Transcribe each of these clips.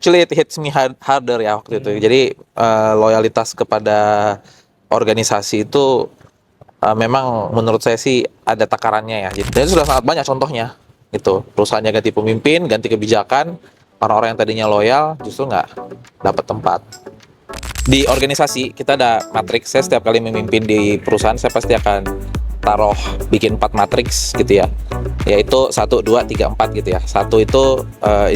Actually it hits me harder ya waktu itu. Jadi loyalitas kepada organisasi itu memang menurut saya sih ada takarannya ya. Dan itu sudah sangat banyak contohnya. Gitu. Perusahaannya ganti pemimpin, ganti kebijakan, orang-orang yang tadinya loyal justru nggak dapat tempat. Di organisasi kita ada matriks. Saya setiap kali memimpin di perusahaan saya pasti akan taruh bikin 4 matriks gitu ya, yaitu 1, 2, 3, 4 gitu ya. Satu itu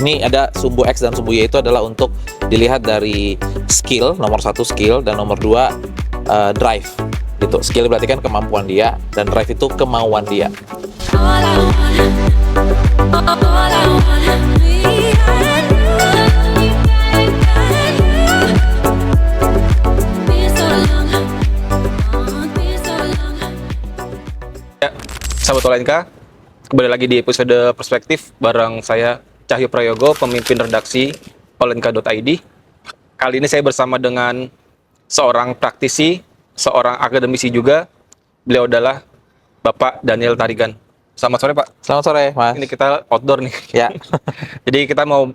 ini ada sumbu X dan sumbu Y, itu adalah untuk dilihat dari skill, nomor 1 skill, dan nomor 2 drive gitu. Skill berarti kan kemampuan dia, dan drive itu kemauan dia. Sahabat Olenka, kembali lagi di episode Perspektif bareng saya Cahyo Prayogo, pemimpin redaksi olenka.id. Kali ini saya bersama dengan seorang praktisi, seorang akademisi juga. Beliau adalah Bapak Daniel Tarigan. Selamat sore Pak. Selamat sore Mas. Ini kita outdoor nih. Ya. Jadi kita mau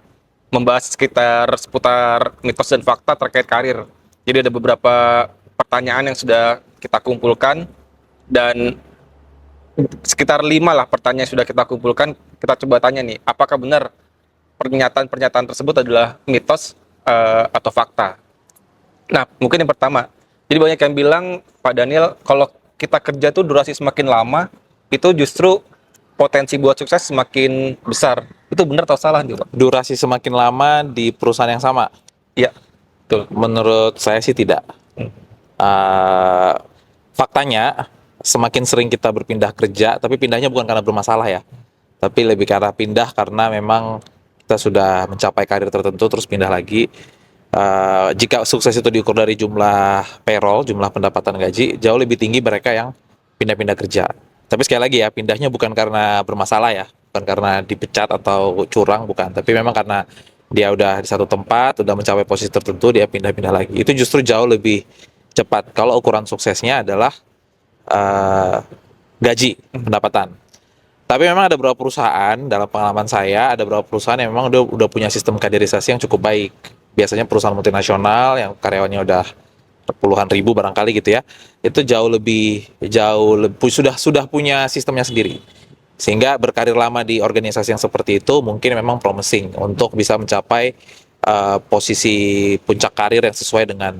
membahas seputar mitos dan fakta terkait karir. Jadi ada beberapa pertanyaan yang sudah kita kumpulkan, dan sekitar 5 lah pertanyaan yang sudah kita kumpulkan. Kita coba tanya nih, apakah benar pernyataan-pernyataan tersebut adalah mitos atau fakta. Nah, mungkin yang pertama, jadi banyak yang bilang, Pak Daniel, kalau kita kerja tuh durasi semakin lama, itu justru potensi buat sukses semakin besar. Itu benar atau salah nih Pak? Durasi semakin lama di perusahaan yang sama? Iya, betul. Menurut saya sih tidak. Faktanya, semakin sering kita berpindah kerja, tapi pindahnya bukan karena bermasalah ya, tapi lebih karena pindah karena memang kita sudah mencapai karir tertentu terus pindah lagi. Jika sukses itu diukur dari jumlah payroll, jumlah pendapatan gaji, jauh lebih tinggi mereka yang pindah-pindah kerja. Tapi sekali lagi ya, pindahnya bukan karena bermasalah ya, bukan karena dipecat atau curang, bukan, tapi memang karena dia udah di satu tempat, udah mencapai posisi tertentu, dia pindah-pindah lagi. Itu justru jauh lebih cepat kalau ukuran suksesnya adalah gaji, pendapatan. Tapi memang ada beberapa perusahaan, dalam pengalaman saya, ada beberapa perusahaan yang memang udah punya sistem kaderisasi yang cukup baik. Biasanya perusahaan multinasional yang karyawannya udah puluhan ribu barangkali gitu ya, itu sudah punya sistemnya sendiri. Sehingga berkarir lama di organisasi yang seperti itu mungkin memang promising untuk bisa mencapai posisi puncak karir yang sesuai dengan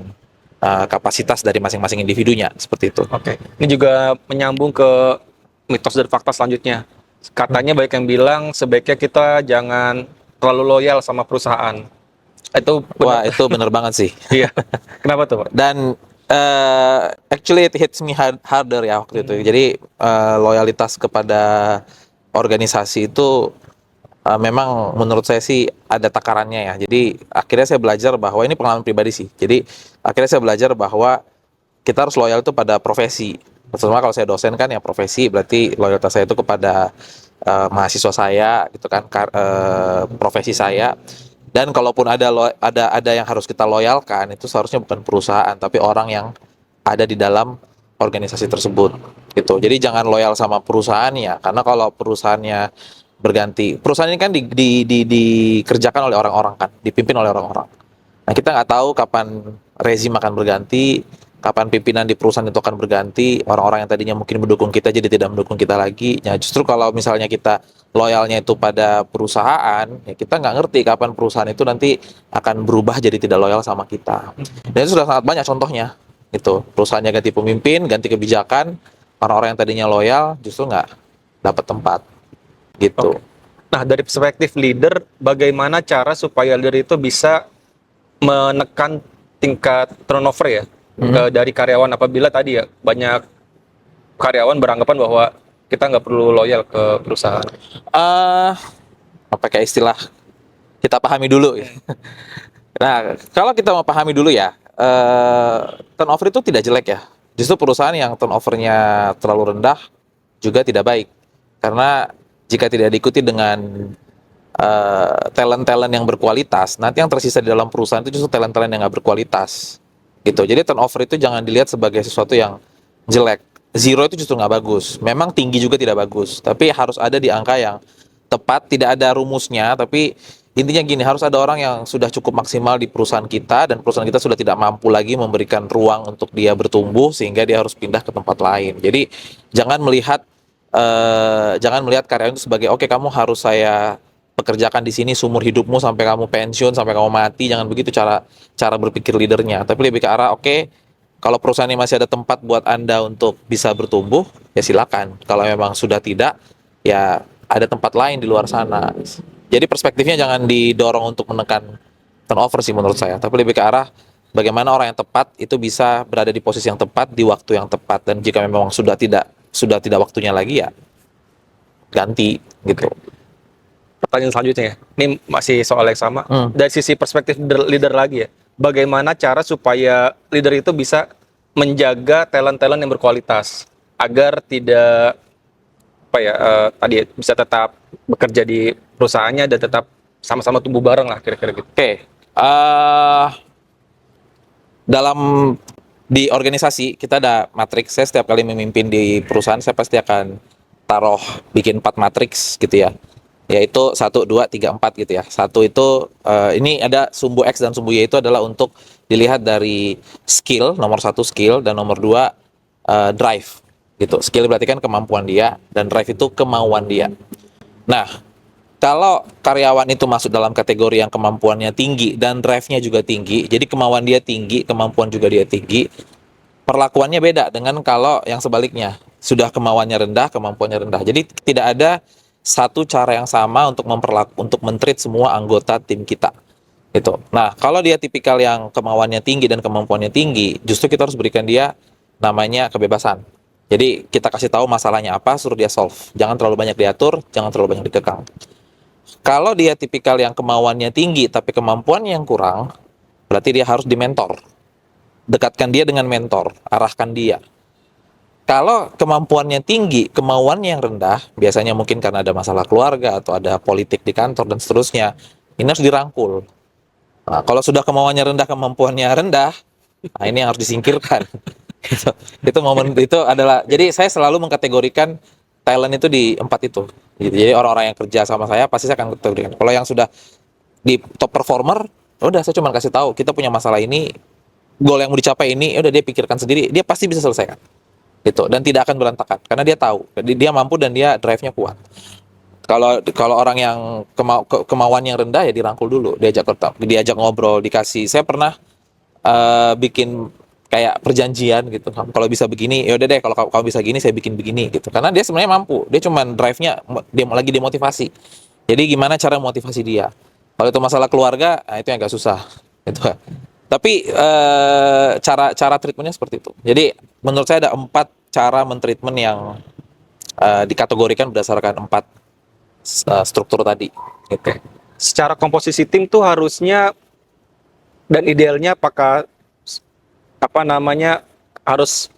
kapasitas dari masing-masing individunya, seperti itu. Oke. Ini juga menyambung ke mitos dan fakta selanjutnya. Katanya banyak yang bilang sebaiknya kita jangan terlalu loyal sama perusahaan. Itu benar. Wah, itu benar banget sih. Iya. Kenapa tuh Pak? Dan actually it hits me harder ya waktu itu. Jadi loyalitas kepada organisasi itu memang menurut saya sih ada takarannya ya. Jadi akhirnya saya belajar bahwa, ini pengalaman pribadi sih. Jadi akhirnya saya belajar bahwa kita harus loyal itu pada profesi. Terutama kalau saya dosen kan ya profesi, berarti loyalitas saya itu kepada mahasiswa saya gitu kan, profesi saya. Dan kalaupun ada yang harus kita loyalkan, itu seharusnya bukan perusahaan tapi orang yang ada di dalam organisasi tersebut gitu. Jadi jangan loyal sama perusahaannya, karena kalau perusahaannya berganti, perusahaan ini kan dikerjakan oleh orang-orang kan, dipimpin oleh orang-orang. Nah, kita nggak tahu kapan rezim akan berganti, kapan pimpinan di perusahaan itu akan berganti, orang-orang yang tadinya mungkin mendukung kita jadi tidak mendukung kita lagi. Nah, justru kalau misalnya kita loyalnya itu pada perusahaan, ya kita nggak ngerti kapan perusahaan itu nanti akan berubah jadi tidak loyal sama kita. Dan itu sudah sangat banyak contohnya gitu. Perusahaannya ganti pemimpin, ganti kebijakan, orang-orang yang tadinya loyal justru nggak dapat tempat gitu. Oke. Nah, dari perspektif leader, bagaimana cara supaya leader itu bisa menekan tingkat turnover ya dari karyawan, apabila tadi ya banyak karyawan beranggapan bahwa kita nggak perlu loyal ke perusahaan. Pakai istilah kita pahami dulu ya. Nah, kalau kita mau pahami dulu ya, turnover itu tidak jelek ya. Justru perusahaan yang turnovernya terlalu rendah juga tidak baik, karena jika tidak diikuti dengan talent-talent yang berkualitas, nanti yang tersisa di dalam perusahaan itu justru talent-talent yang nggak berkualitas gitu. Jadi turnover itu jangan dilihat sebagai sesuatu yang jelek. Zero itu justru nggak bagus. Memang tinggi juga tidak bagus, tapi harus ada di angka yang tepat. Tidak ada rumusnya, tapi intinya gini, harus ada orang yang sudah cukup maksimal di perusahaan kita dan perusahaan kita sudah tidak mampu lagi memberikan ruang untuk dia bertumbuh sehingga dia harus pindah ke tempat lain. Jadi jangan melihat karyawan itu sebagai oke, kamu harus saya pekerjakan di sini seumur hidupmu sampai kamu pensiun, sampai kamu mati. Jangan begitu cara berpikir leadernya, tapi lebih ke arah oke, kalau perusahaan ini masih ada tempat buat Anda untuk bisa bertumbuh, ya silakan. Kalau memang sudah tidak, ya ada tempat lain di luar sana. Jadi perspektifnya jangan didorong untuk menekan turnover sih menurut saya, tapi lebih ke arah bagaimana orang yang tepat itu bisa berada di posisi yang tepat di waktu yang tepat, dan jika memang sudah tidak waktunya lagi, ya ganti gitu. Pertanyaan selanjutnya ya, ini masih soal yang sama. Dari sisi perspektif leader lagi ya, bagaimana cara supaya leader itu bisa menjaga talent-talent yang berkualitas agar tidak tadi ya, bisa tetap bekerja di perusahaannya dan tetap sama-sama tumbuh bareng lah kira-kira gitu. Oke, dalam di organisasi kita ada matriks. Saya setiap kali memimpin di perusahaan, saya pasti akan bikin 4 matriks gitu ya, yaitu 1, 2, 3, 4 gitu ya. Satu itu ini ada sumbu X dan sumbu Y, itu adalah untuk dilihat dari skill, nomor 1 skill, dan nomor 2 drive gitu. Skill berarti kan kemampuan dia, dan drive itu kemauan dia. Nah, kalau karyawan itu masuk dalam kategori yang kemampuannya tinggi dan drive-nya juga tinggi, jadi kemauan dia tinggi, kemampuan juga dia tinggi, perlakuannya beda dengan kalau yang sebaliknya, sudah kemauannya rendah, kemampuannya rendah. Jadi tidak ada satu cara yang sama untuk men-treat semua anggota tim kita. Gitu. Nah, kalau dia tipikal yang kemauannya tinggi dan kemampuannya tinggi, justru kita harus berikan dia namanya kebebasan. Jadi kita kasih tahu masalahnya apa, suruh dia solve. Jangan terlalu banyak diatur, jangan terlalu banyak dikekang. Kalau dia tipikal yang kemauannya tinggi tapi kemampuannya yang kurang, berarti dia harus dimentor. Dekatkan dia dengan mentor, arahkan dia. Kalau kemampuannya tinggi, kemauannya yang rendah, biasanya mungkin karena ada masalah keluarga atau ada politik di kantor dan seterusnya, ini harus dirangkul. Nah, kalau sudah kemauannya rendah, kemampuannya rendah, nah ini yang harus disingkirkan. Itu momen itu adalah, jadi saya selalu mengkategorikan talent itu di 4 itu. Gitu. Jadi orang-orang yang kerja sama saya pasti saya akan kategorikan. Kalau yang sudah di top performer, udah saya cuma kasih tahu kita punya masalah ini, goal yang mau dicapai ini, udah dia pikirkan sendiri, dia pasti bisa selesaikan. Gitu, dan tidak akan berantakan karena dia tahu, dia mampu dan dia drive-nya kuat. Kalau orang yang kemauan yang rendah, ya dirangkul dulu, diajak ngobrol, dikasih. Saya pernah bikin kayak perjanjian gitu. Kalau bisa begini, ya udah deh, kalau kamu bisa gini, saya bikin begini gitu. Karena dia sebenarnya mampu, dia cuman drive-nya dia lagi demotivasi. Jadi gimana cara motivasi dia? Kalau itu masalah keluarga, nah itu yang agak susah. Itu. Tapi cara treatmentnya seperti itu. Jadi menurut saya ada 4 cara mentreatment yang dikategorikan berdasarkan 4 struktur tadi. Gitu. Secara komposisi tim tuh harusnya dan idealnya apakah harus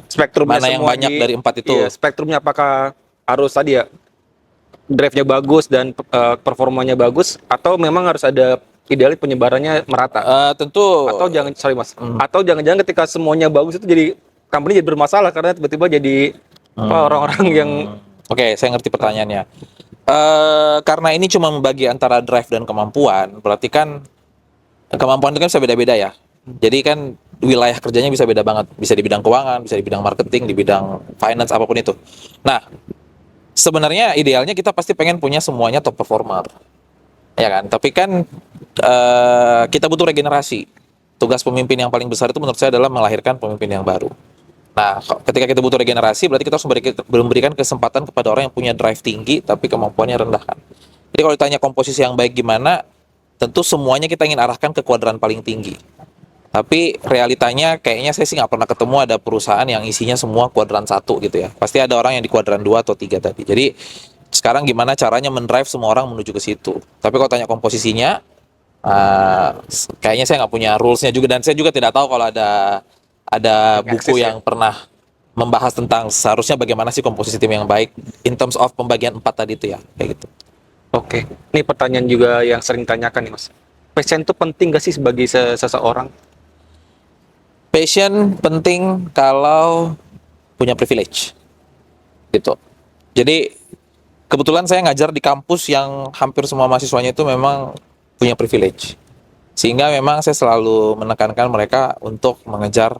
spektrumnya mana yang semua banyak dari 4 itu? Iya, spektrumnya apakah harus tadi ya drive-nya bagus dan performanya bagus, atau memang harus ada idealnya penyebarannya merata? Tentu. Atau atau jangan-jangan ketika semuanya bagus itu jadi company jadi bermasalah karena tiba-tiba jadi orang-orang yang Oke, saya ngerti pertanyaannya. Karena ini cuma membagi antara drive dan kemampuan, berarti kan kemampuan itu kan bisa beda-beda ya. Jadi kan wilayah kerjanya bisa beda banget, bisa di bidang keuangan, bisa di bidang marketing, di bidang finance, apapun itu. Nah, sebenarnya idealnya kita pasti pengen punya semuanya top performer, ya kan? Tapi kan kita butuh regenerasi. Tugas pemimpin yang paling besar itu menurut saya adalah melahirkan pemimpin yang baru. Nah, ketika kita butuh regenerasi, berarti kita harus memberikan kesempatan kepada orang yang punya drive tinggi tapi kemampuannya rendah kan. Jadi kalau ditanya komposisi yang baik gimana, tentu semuanya kita ingin arahkan ke kuadran paling tinggi. Tapi realitanya kayaknya saya sih nggak pernah ketemu ada perusahaan yang isinya semua kuadran 1 gitu ya. Pasti ada orang yang di kuadran 2 atau 3 tadi. Jadi sekarang gimana caranya mendrive semua orang menuju ke situ. Tapi kalau tanya komposisinya, kayaknya saya nggak punya rules-nya juga, dan saya juga tidak tahu kalau ada buku yang pernah membahas tentang seharusnya bagaimana sih komposisi tim yang baik in terms of pembagian 4 tadi itu ya, kayak gitu. Oke. Ini pertanyaan juga yang sering ditanyakan nih Mas. Passion itu penting gak sih sebagai seseorang? Passion penting kalau punya privilege gitu. Jadi kebetulan saya ngajar di kampus yang hampir semua mahasiswanya itu memang punya privilege. Sehingga memang saya selalu menekankan mereka untuk mengejar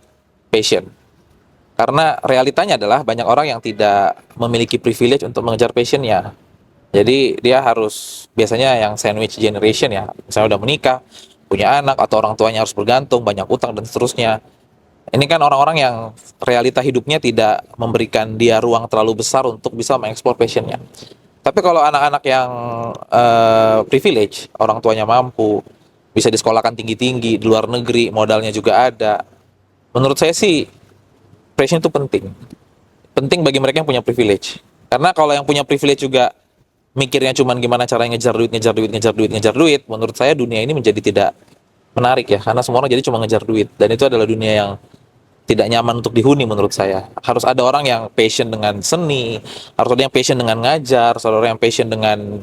passion. Karena realitanya adalah banyak orang yang tidak memiliki privilege untuk mengejar passionnya. Jadi dia harus biasanya yang sandwich generation ya, misalnya udah menikah, punya anak atau orang tuanya harus bergantung, banyak utang dan seterusnya. Ini kan orang-orang yang realita hidupnya tidak memberikan dia ruang terlalu besar untuk bisa mengeksplor passionnya. Tapi kalau anak-anak yang privilege, orang tuanya mampu, bisa disekolahkan tinggi-tinggi, di luar negeri, modalnya juga ada. Menurut saya sih, passion itu penting. Penting bagi mereka yang punya privilege. Karena kalau yang punya privilege juga mikirnya cuman gimana caranya ngejar duit, ngejar duit, ngejar duit, ngejar duit, menurut saya dunia ini menjadi tidak menarik ya. Karena semua orang jadi cuma ngejar duit. Dan itu adalah dunia yang tidak nyaman untuk dihuni menurut saya. Harus ada orang yang passion dengan seni, harus ada yang passion dengan ngajar, harus ada orang yang passion dengan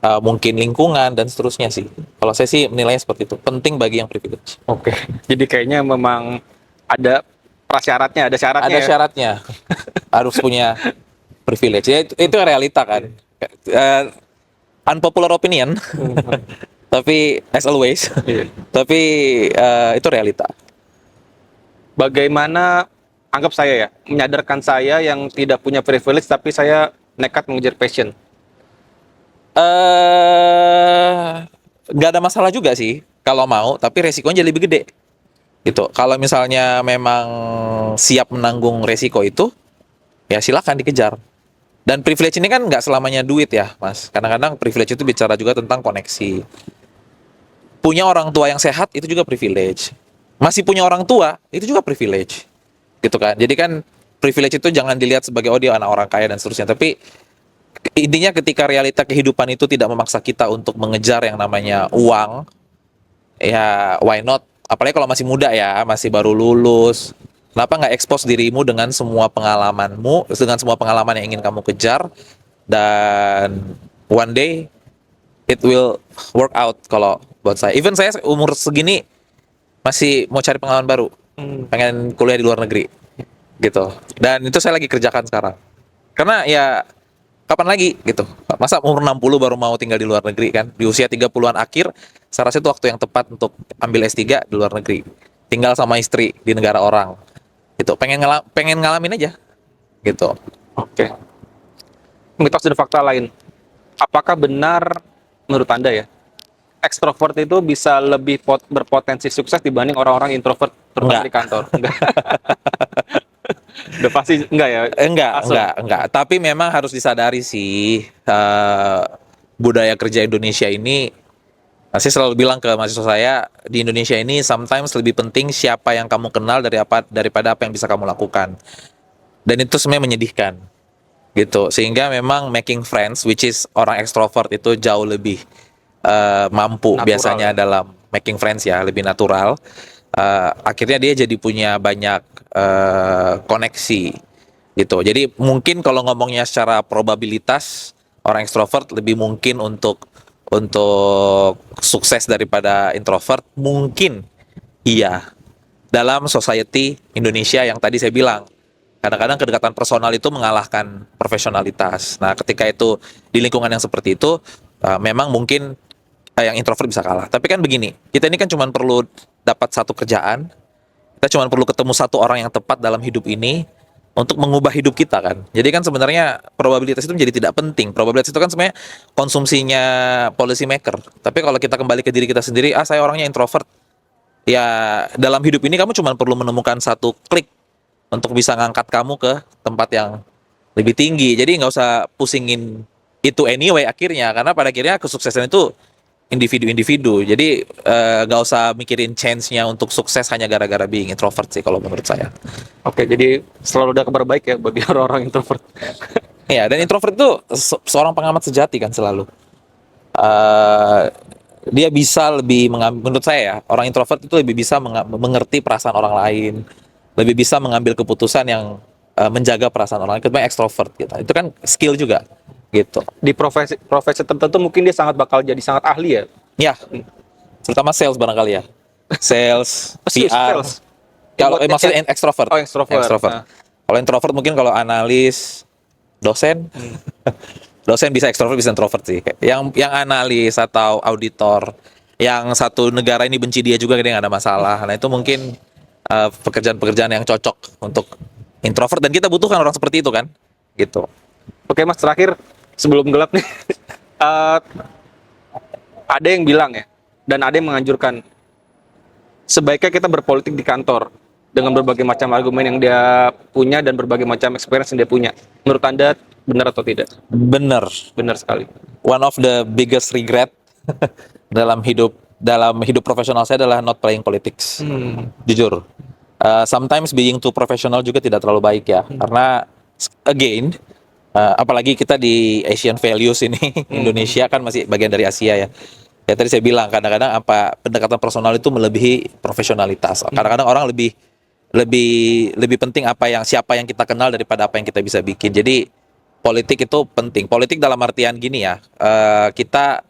mungkin lingkungan dan seterusnya sih. Kalau saya sih menilainya seperti itu. Penting bagi yang privilege. Oke. Jadi kayaknya memang ada prasyaratnya, ada syaratnya. Ada ya? syaratnya. Harus punya privilege. Ya, itu realita kan. Unpopular opinion. Tapi as always. Iya. Tapi itu realita. Bagaimana anggap saya ya, menyadarkan saya yang tidak punya privilege tapi saya nekat mengejar passion. Nggak ada masalah juga sih kalau mau, tapi resikonya jadi lebih gede. Gitu. Kalau misalnya memang siap menanggung resiko itu, ya silakan dikejar. Dan privilege ini kan nggak selamanya duit ya, Mas. Kadang-kadang privilege itu bicara juga tentang koneksi. Punya orang tua yang sehat itu juga privilege. Masih punya orang tua itu juga privilege. Gitu kan. Jadi kan privilege itu jangan dilihat sebagai oh dia anak orang kaya dan seterusnya, tapi intinya ketika realita kehidupan itu tidak memaksa kita untuk mengejar yang namanya uang, ya why not? Apalagi kalau masih muda ya, masih baru lulus. Kenapa nggak expose dirimu dengan semua pengalamanmu, dengan semua pengalaman yang ingin kamu kejar, dan one day it will work out kalau buat saya. Even saya umur segini masih mau cari pengalaman baru, pengen kuliah di luar negeri, gitu. Dan itu saya lagi kerjakan sekarang. Karena ya kapan lagi gitu. Masa umur 60 baru mau tinggal di luar negeri kan? Di usia 30-an akhir, saya rasa itu waktu yang tepat untuk ambil S3 di luar negeri. Tinggal sama istri di negara orang. Gitu. Pengen ngalamin aja. Gitu. Oke. Mitos dan fakta lain. Apakah benar menurut Anda ya, ekstrovert itu bisa lebih berpotensi sukses dibanding orang-orang introvert terutama Enggak. di kantor? Enggak. Udah pasti enggak ya? Enggak. Tapi memang harus disadari sih, budaya kerja Indonesia ini, saya selalu bilang ke mahasiswa saya, di Indonesia ini sometimes lebih penting siapa yang kamu kenal daripada apa yang bisa kamu lakukan. Dan itu sebenarnya menyedihkan. Gitu. Sehingga memang making friends, which is orang ekstrovert itu jauh lebih mampu Natural, biasanya ya? dalam making friends ya, lebih natural. Akhirnya dia jadi punya banyak koneksi gitu. Jadi mungkin kalau ngomongnya secara probabilitas, orang ekstrovert lebih mungkin untuk sukses daripada introvert, mungkin iya, dalam society Indonesia yang tadi saya bilang. Kadang-kadang kedekatan personal itu mengalahkan profesionalitas. Nah, ketika itu di lingkungan yang seperti itu, memang mungkin yang introvert bisa kalah. Tapi kan begini, kita ini kan cuma perlu dapat satu kerjaan, kita cuma perlu ketemu satu orang yang tepat dalam hidup ini untuk mengubah hidup kita kan. Jadi kan sebenarnya probabilitas itu menjadi tidak penting. Probabilitas itu kan sebenarnya konsumsinya policy maker. Tapi kalau kita kembali ke diri kita sendiri, saya orangnya introvert. Ya, dalam hidup ini kamu cuma perlu menemukan satu klik untuk bisa ngangkat kamu ke tempat yang lebih tinggi. Jadi nggak usah pusingin itu anyway akhirnya, karena pada akhirnya kesuksesan itu individu-individu. Jadi nggak usah mikirin chance-nya untuk sukses hanya gara-gara being introvert sih kalau menurut saya. Oke, jadi selalu ada kabar baik ya bagi orang-orang introvert. Ya, dan introvert itu seorang pengamat sejati kan selalu. Dia bisa lebih menurut saya ya, orang introvert itu lebih bisa mengerti perasaan orang lain, lebih bisa mengambil keputusan yang menjaga perasaan orang lain ketimbang ekstrovert gitu. Itu kan skill juga gitu. Di profesi tertentu mungkin dia bakal jadi sangat ahli ya. Ya, terutama sales barangkali ya. Sales, PR. Sales. Kalau maksudnya ekstrovert. Oh, ekstrovert. Nah. Kalau introvert mungkin kalau analis, dosen. Dosen bisa ekstrovert bisa introvert sih. Yang analis atau auditor, yang satu negara ini benci dia juga dia nggak ada masalah. Nah itu mungkin pekerjaan-pekerjaan yang cocok untuk introvert dan kita butuhkan orang seperti itu kan, gitu. Oke Mas, terakhir sebelum gelap nih, eh, ada yang bilang ya, dan ada yang menganjurkan sebaiknya kita berpolitik di kantor dengan berbagai macam argumen yang dia punya dan berbagai macam experience yang dia punya. Menurut Anda benar atau tidak? Bener. Benar sekali. One of the biggest regret dalam hidup profesional saya adalah not playing politics. Jujur. Sometimes being too professional juga tidak terlalu baik ya, karena again, apalagi kita di Asian values ini, Indonesia kan masih bagian dari Asia ya. Ya tadi saya bilang kadang-kadang pendekatan personal itu melebihi profesionalitas. Kadang-kadang orang lebih penting siapa yang kita kenal daripada apa yang kita bisa bikin. Jadi politik itu penting. Politik dalam artian gini ya, kita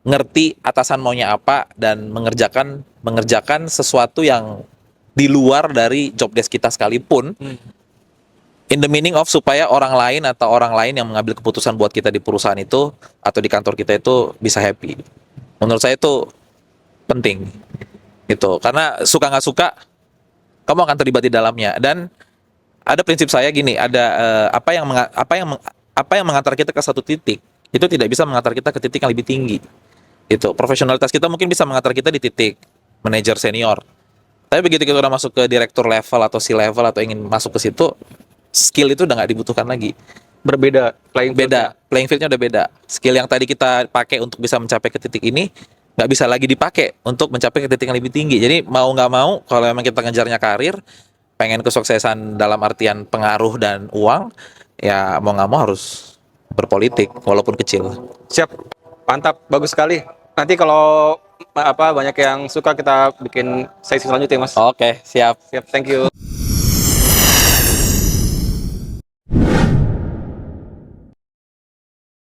ngerti atasan maunya apa dan mengerjakan sesuatu yang di luar dari job desk kita sekalipun, in the meaning of supaya orang lain atau orang lain yang mengambil keputusan buat kita di perusahaan itu atau di kantor kita itu bisa happy. Menurut saya itu penting, gitu. Karena suka nggak suka, kamu akan terlibat di dalamnya. Dan ada prinsip saya gini, ada apa yang mengantar kita ke satu titik itu tidak bisa mengantar kita ke titik yang lebih tinggi. Itu profesionalitas kita mungkin bisa mengantar kita di titik manajer senior. Tapi begitu kita udah masuk ke direktur level atau C-level atau ingin masuk ke situ, skill itu udah nggak dibutuhkan lagi. Berbeda, Playing fieldnya udah beda. Skill yang tadi kita pakai untuk bisa mencapai ke titik ini nggak bisa lagi dipakai untuk mencapai ke titik yang lebih tinggi. Jadi mau nggak mau, kalau memang kita ngejarnya karir, pengen kesuksesan dalam artian pengaruh dan uang, ya mau nggak mau harus berpolitik walaupun kecil. Siap, mantap, bagus sekali. Nanti kalau banyak yang suka kita bikin sesi selanjutnya Mas. Oke, siap. Siap, thank you.